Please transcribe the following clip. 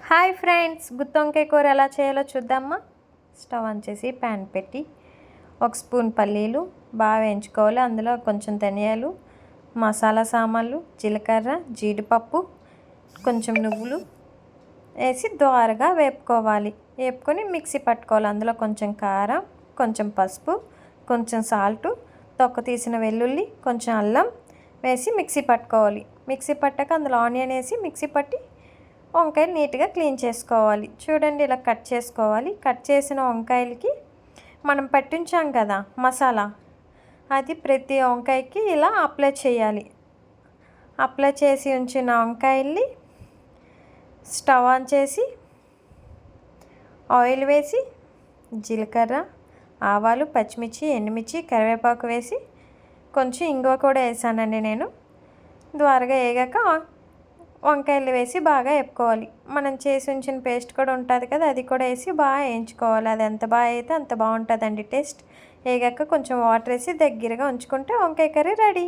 Hi friends, గుత్తి వంకాయ కూర ఎలా చేయాలో చూద్దామా. స్టవ్ ఆన్ చేసి ప్యాన్ పెట్టి 1 స్పూన్ పల్లీలు బాగా వేయించుకోవాలి. అందులో కొంచెం ధనియాలు, మసాలా సామాన్లు, జీలకర్ర, జీడిపప్పు, కొంచెం నువ్వులు వేసి దోరగా వేపుకోవాలి. వేపుకొని మిక్సీ పట్టుకోవాలి. అందులో కొంచెం కారం, కొంచెం పసుపు, కొంచెం సాల్టు, తొక్క తీసిన వెల్లుల్లి, కొంచెం అల్లం వేసి మిక్సీ పట్టుకోవాలి. మిక్సీ పట్టాక అందులో ఆనియన్ వేసి మిక్సీ పట్టి వంకాయలు నీట్గా క్లీన్ చేసుకోవాలి. చూడండి, ఇలా కట్ చేసుకోవాలి. కట్ చేసిన వంకాయలకి మనం పట్టించాం కదా మసాలా, అది ప్రతి వంకాయకి ఇలా అప్లై చేయాలి. అప్లై చేసి ఉంచిన వంకాయల్ని స్టవ్ ఆన్ చేసి ఆయిల్ వేసి జీలకర్ర, ఆవాలు, పచ్చిమిర్చి, ఎండుమిర్చి, కరివేపాకు వేసి కొంచెం ఇంగువ కూడా వేసానండి నేను. ద్వారగా వేగాక వంకాయలు వేసి బాగా వేపుకోవాలి. మనం చేసి ఉంచిన పేస్ట్ కూడా ఉంటుంది కదా, అది కూడా వేసి బాగా వేయించుకోవాలి. అది ఎంత బాగా అయితే అంత బాగుంటుందండి టేస్ట్. వేగాక కొంచెం వాటర్ వేసి దగ్గరగా ఉంచుకుంటే వంకాయ కర్రీ రెడీ.